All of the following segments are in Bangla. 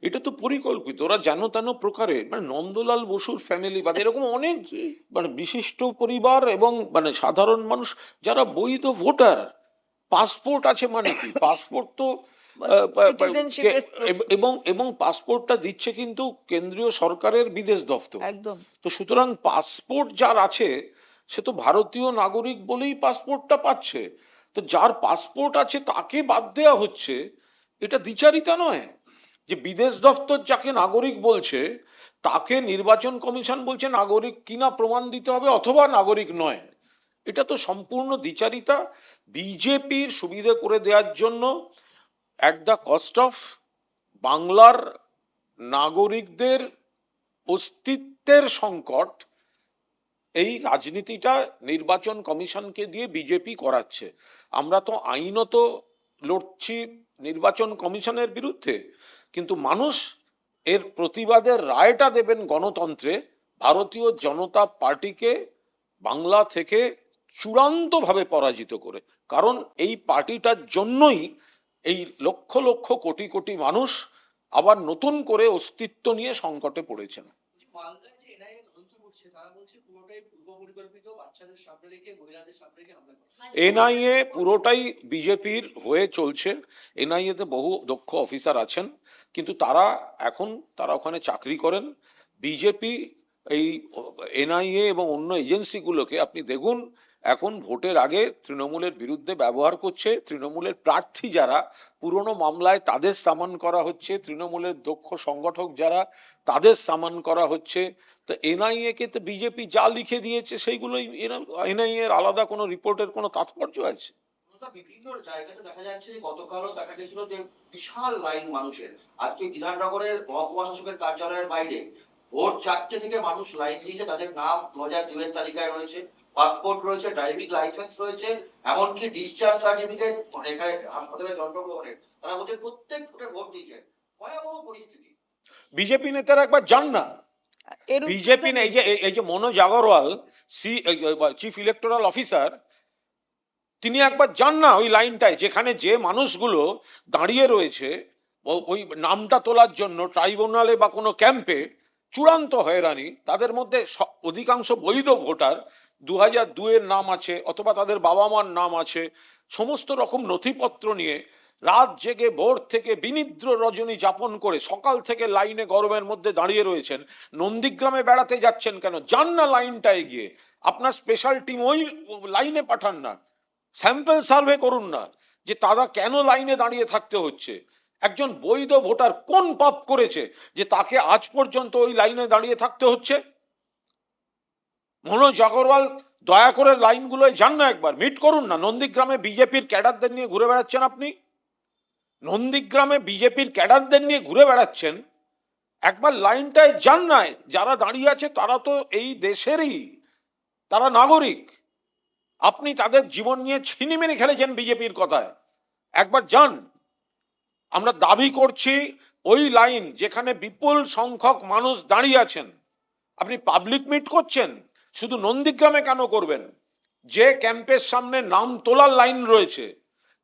এটা তো পরিকল্পিত, ওরা যেন তেন প্রকারে, মানে নন্দলাল বসুর ফ্যামিলি বা এরকম অনেক মানে বিশিষ্ট পরিবার এবং মানে সাধারণ মানুষ যারা বৈধ ভোটার, পাসপোর্ট আছে মানে কি, পাসপোর্ট তো সিটিজেনশিপের এবং এবং পাসপোর্টটা দিচ্ছে কিন্তু কেন্দ্রীয় সরকারের বিদেশ দপ্তর। একদম। তো সুতরাং পাসপোর্ট যার আছে সে তো ভারতীয় নাগরিক বলেই পাসপোর্টটা পাচ্ছে। তো যার পাসপোর্ট আছে তাকে বাদ দেওয়া হচ্ছে, এটা দ্বিচারিতা নয়? যে বিদেশ দপ্তর যাকে নাগরিক বলছে তাকে নির্বাচন কমিশন বলছে নাগরিক কিনা প্রমাণ দিতে হবে অথবা নাগরিক নয়। এটা তো সম্পূর্ণ দ্বিচারিতা। বিজেপির সুবিধে করে দেওয়ার জন্য অ্যাট দ্য কস্ট অফ বাংলার নাগরিকদের অস্তিত্বের সংকট, এই রাজনীতিটা নির্বাচন কমিশনকে দিয়ে বিজেপি করাচ্ছে। আমরা তো আইনত লড়ছি নির্বাচন কমিশনের বিরুদ্ধে, কিন্তু মানুষ এর প্রতিবাদের রায়টা দেবেন গণতন্ত্রে ভারতীয় জনতা পার্টিকে বাংলা থেকে চূড়ান্তভাবে পরাজিত করে। কারণ এই পার্টিটার জন্যই এই লক্ষ লক্ষ কোটি কোটি মানুষ আবার নতুন করে অস্তিত্ব নিয়ে সংকটে পড়েছেন। মালদায় যে এনআইএ তদন্ত করছে তারা বলছে পুরোটাই পূর্ব পরিকল্পিত, বাচ্চাদের সামনে রেখে মহিলাদের সামনে রেখে হামলা করা। এনআইএ পুরোটাই বিজেপির হয়ে চলছে। এনআইএ তে বহু দক্ষ অফিসার আছেন, কিন্তু তারা এখন তারা ওখানে চাকরি করেন। বিজেপি এই এনআইএ এবং অন্য এজেন্সিগুলোকে আপনি দেখুন এখন ভোটের আগে তৃণমূলের বিরুদ্ধে ব্যবহার করছে। তৃণমূলের প্রার্থী যারা পুরনো মামলায় তাদের সামন করা হচ্ছে, তৃণমূলের দক্ষ সংগঠক যারা তাদের সামন করা হচ্ছে। তো এনআইএ কে তো বিজেপি যা লিখে দিয়েছে সেইগুলোই, এনআইএ এর আলাদা কোনো রিপোর্টের কোনো তাৎপর্য আছে? বিভিন্ন জায়গাতে দেখা যাচ্ছে যে গতকালও দেখা গেছিল যে বিশাল লাইন মানুষের। আজকে বিধাননগরের মহকুমা শাসকের কার্যালয়ের বাইরে ভোর 4টে থেকে মানুষ লাইন দিয়েছে, তাদের নাম 2002 এর তালিকায় রয়েছে, পাসপোর্ট রয়েছে, ড্রাইভিং লাইসেন্স রয়েছে, এমনকি ডিসচার্জ সার্টিফিকেট এখানে হাসপাতালে জন্মগ্রহণের, তারা ওদের প্রত্যেক ভোটে ভোট দিয়েছে। ভয়াবহ পরিস্থিতি। বিজেপি নেতারা একবার যান না, এর বিজেপি এই যে Manoj Agarwal chief electoral officer, তিনি একবার যান না ওই লাইনটায় যেখানে যে মানুষগুলো দাঁড়িয়ে রয়েছে ওই নামটা তোলার জন্য ট্রাইব্যুনালে বা কোনো ক্যাম্পে, চূড়ান্ত হয়রানি। তাদের মধ্যে অধিকাংশ বৈধ ভোটার, 2002 এর নাম আছে অথবা তাদের বাবা মার নাম আছে, সমস্ত রকম নথিপত্র নিয়ে রাত জেগে ভোর থেকে বিনিদ্র রজনী যাপন করে সকাল থেকে লাইনে গরমের মধ্যে দাঁড়িয়ে রয়েছেন। নন্দীগ্রামে বেড়াতে যাচ্ছেন কেন? যান না লাইনটায় গিয়ে, আপনার স্পেশাল টিম ওই লাইনে পাঠান না, স্যাম্পল সার্ভে করুন না যে তারা কেন লাইনে দাঁড়িয়ে থাকতে হচ্ছে। একজন বৈধ ভোটার কোন পাপ করেছে যে তাকে আজ পর্যন্ত ওই লাইনে দাঁড়িয়ে থাকতে হচ্ছে? মনোজ আগরওয়াল দয়া করে লাইনগুলোয় যান না, একবার মিট করুন না। নন্দীগ্রামে বিজেপির ক্যাডারদের নিয়ে ঘুরে বেড়াচ্ছেন আপনি, নন্দীগ্রামে বিজেপির ক্যাডারদের নিয়ে ঘুরে বেড়াচ্ছেন, একবার লাইনটায় যান না। যারা দাঁড়িয়ে আছে তারা তো এই দেশেরই, তারা নাগরিক। আপনি তাদের জীবন নিয়ে ছিনিমিনি খেলেছেন বিজেপির কথায়, একবার যান। আমরা দাবি করছি ওই লাইন যেখানে বিপুল সংখ্যক মানুষ দাঁড়িয়ে আছেন, আপনি পাবলিক মিট করছেন, শুধু নন্দীগ্রামে কেন করবেন? যে ক্যাম্পের সামনে নাম তোলার লাইন রয়েছে,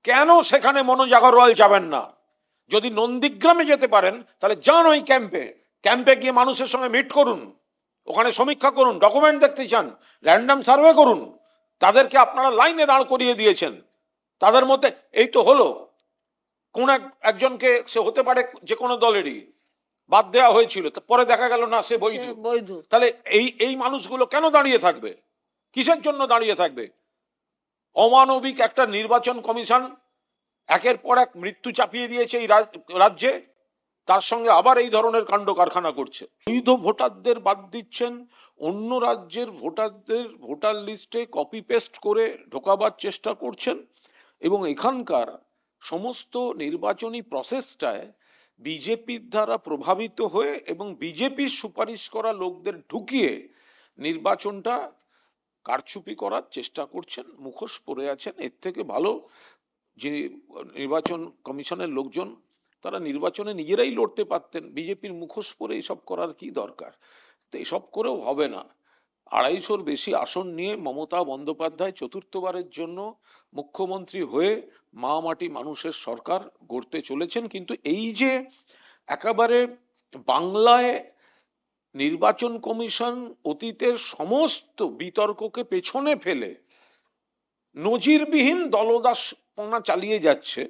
কেন সেখানে মনোজ আগরওয়াল যাবেন না? যদি নন্দীগ্রামে যেতে পারেন তাহলে যান ওই ক্যাম্পে, ক্যাম্পে গিয়ে মানুষের সঙ্গে মিট করুন, ওখানে সমীক্ষা করুন, ডকুমেন্ট দেখতে চান, র্যান্ডম সার্ভে করুন। তাদেরকে আপনারা লাইনে দাঁড় করিয়ে দিয়েছেন। তাদের মধ্যে এই তো হলো কোন একজনকে, সে হতে পারে যে কোনো দলেরই, বাদ দেওয়া হয়েছিল, পরে দেখা গেল না সে বৈধ। বৈধ। তাহলে এই এই মানুষগুলো কেন দাঁড়িয়ে থাকবে? কিসের জন্য দাঁড়িয়ে থাকবে? অমানবিক একটা নির্বাচন কমিশন একের পর এক মৃত্যু চাপিয়ে দিয়েছে এই রাজ্যে, তার সঙ্গে আবার এই ধরনের কাণ্ড কারখানা করছে। বৈধ ভোটারদের বাদ দিচ্ছেন, অন্য রাজ্যের ভোটারদের ভোটার লিস্টে কপি পেস্ট করে ঢোকাবার চেষ্টা করছেন, এবং এখানকার সমস্ত নির্বাচনী প্রসেসটায় বিজেপির দ্বারা প্রভাবিত হয়ে এবং বিজেপির সুপারিশ করা লোকদের ঢুকিয়ে নির্বাচনটা কারচুপি করার চেষ্টা করছেন। মুখোশ পরে আছেন। এর থেকে ভালো যে নির্বাচন কমিশনের লোকজন, তারা নির্বাচনে নিজেরাই লড়তে পারতেন, বিজেপির মুখোশ পরে এসব করার কি দরকার? তো এসব করেও হবে না। 250-র বেশি আসন নিয়ে মমতা বন্দ্যোপাধ্যায় চতুর্থবারের জন্য মুখ্যমন্ত্রী হয়ে মা মাটি মানুষের সরকার গড়তে চলেছেন। কিন্তু এই যে একেবারে বাংলায় নির্বাচন কমিশন অতীতের সমস্ত বিতর্ককে পেছনে ফেলে নজিরবিহীন দলদাসপনা চালিয়ে যাচ্ছে,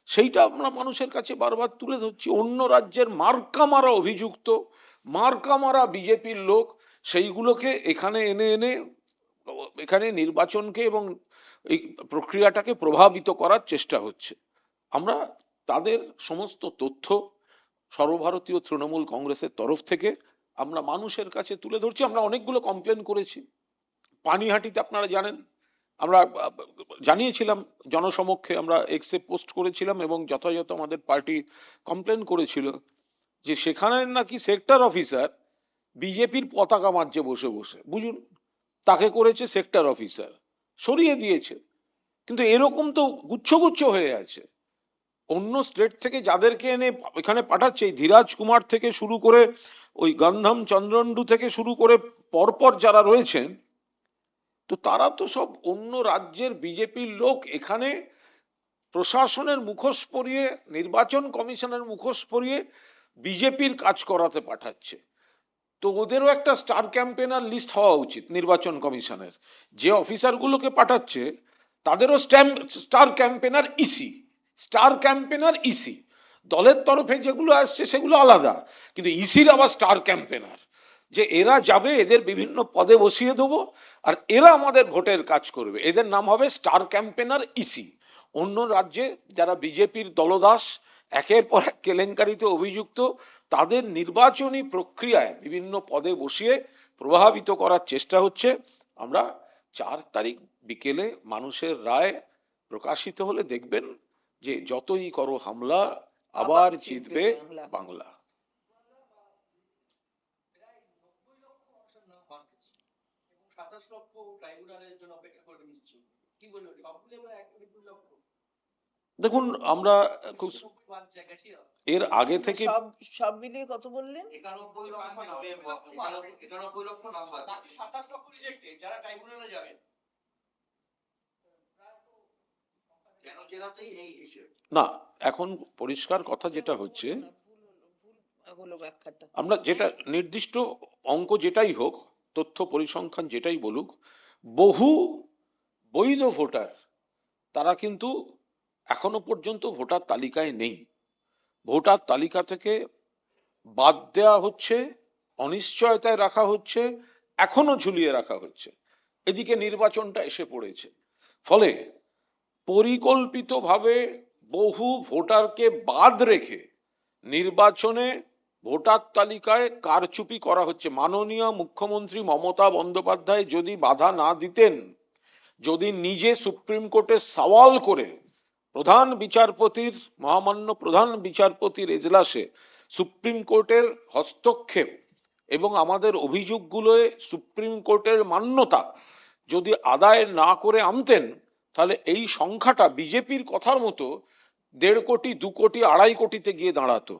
সেইটা আমরা মানুষের কাছে বারবার তুলে ধরছি। অন্য রাজ্যের মার্কা মারা অভিযুক্ত, মার্কা মারা বিজেপির লোক, সেইগুলোকে এখানে এনে এনে এখানে নির্বাচনকে এবং এই প্রক্রিয়াটাকে প্রভাবিত করার চেষ্টা হচ্ছে। আমরা তাদের সমস্ত তথ্য সর্বভারতীয় তৃণমূল কংগ্রেসের তরফ থেকে আমরা মানুষের কাছে তুলে ধরছি। আমরা অনেকগুলো কমপ্লেন করেছি। পানিহাটিতে আপনারা জানেন আমরা জানিয়েছিলাম জনসমক্ষে, আমরা এক্সে পোস্ট করেছিলাম এবং যথাযথ আমাদের পার্টি কমপ্লেন করেছিল যে সেখানে নাকি সেক্টর অফিসার বিজেপির পতাকা মার্চে বসে বসে, বুঝুন, তাকে করেছে সেক্টর অফিসার, সরিয়ে দিয়েছে। কিন্তু এরকম তো গুচ্ছ গুচ্ছ হয়ে আছে। অন্য স্টেট থেকে যাদেরকে এনে এখানে পাঠাচ্ছে, এই ধীরাজ কুমার থেকে শুরু করে ওই গন্ধম চন্দ্রন্ডু থেকে শুরু করে পরপর যারা রয়েছেন, তো তারা তো সব অন্য রাজ্যের বিজেপির লোক এখানে প্রশাসনের মুখোশ পরিয়ে, নির্বাচন কমিশনের মুখোশ পরিয়ে বিজেপির কাজ করাতে পাঠাচ্ছে। তো ওদেরও একটা স্টার ক্যাম্পেনার লিস্ট হওয়া উচিত নির্বাচন কমিশনের। যে অফিসারগুলোকে পাঠাচ্ছে তাদেরও star campaigner EC, star campaigner EC. দলের তরফে যেগুলো আসছে সেগুলো আলাদা, কিন্তু ইসির আবার স্টার ক্যাম্পেনার, যে এরা যাবে, এদের বিভিন্ন পদে বসিয়ে দেবো আর এরা আমাদের ভোটের কাজ করবে, এদের নাম হবে স্টার ক্যাম্পেনার ইসি। অন্য রাজ্যে যারা বিজেপির দলদাস, একের পর এক কেলেঙ্কারিতে অভিযুক্ত, তাদের নির্বাচনী প্রক্রিয়ায় বিভিন্ন পদে বসিয়ে প্রভাবিত করার চেষ্টা হচ্ছে। আমরা 4 তারিখ বিকেলে মানুষের রায় প্রকাশিত হলে দেখবেন যে যতই করো হামলা আবার জিতবে বাংলা। প্রায় 90 লক্ষ মানুষের নাম বাদ গেছে এবং 27 লক্ষ ট্রাইব্যুনালের জন্য অপেক্ষা করে নিচ্ছে। কি বলবেন, সবগুলো এবার 1 লক্ষ? দেখুন, আমরা খুব 90 বাদ গেছে। এর আগে থেকে সব মিলিয়ে কত বললেন? 91 লক্ষ নামে 91 লক্ষ নাম বাদ। বাকি 27 লক্ষ রিজেক্টেড যারা ট্রাইব্যুনালে যাবেন। কেন জেলাতেই এই হিসেব? না, এখন পরিষ্কার কথা যেটা হচ্ছে, হলো ব্যাখ্যাটা। আমরা যেটা নির্দিষ্ট অঙ্ক যেটাই হোক, তথ্য পরিসংখ্যান যেটাই বলুক, বহু বৈধ ভোটার তারা কিন্তু এখনো পর্যন্ত ভোটার তালিকায় নেই। ভোটার তালিকা থেকে বাদ দেওয়া হচ্ছে, অনিশ্চয়তায় রাখা হচ্ছে, এখনো ঝুলিয়ে রাখা হচ্ছে। এদিকে নির্বাচনটা এসে পড়েছে, ফলে পরিকল্পিতভাবে বহু ভোটারকে বাদ রেখে নির্বাচনে ভোটার তালিকায় কারচুপি করা হচ্ছে। মাননীয় মুখ্যমন্ত্রী মমতা বন্দ্যোপাধ্যায় যদি বাধা না দিতেন, যদি নিজে সুপ্রিম কোর্টে সওয়াল করে প্রধান বিচারপতির, মহামান্য প্রধান বিচারপতির এজলাসে সুপ্রিম কোর্টের হস্তক্ষেপ এবং আমাদের অভিযোগগুলোয় সুপ্রিম কোর্টের মান্যতা যদি আদায় না করে আনতেন, তাহলে এই সংখ্যাটা বিজেপির কথার মতো 1.5 কোটি, 2 কোটি, 2.5 কোটিতে গিয়ে দাঁড়াতো।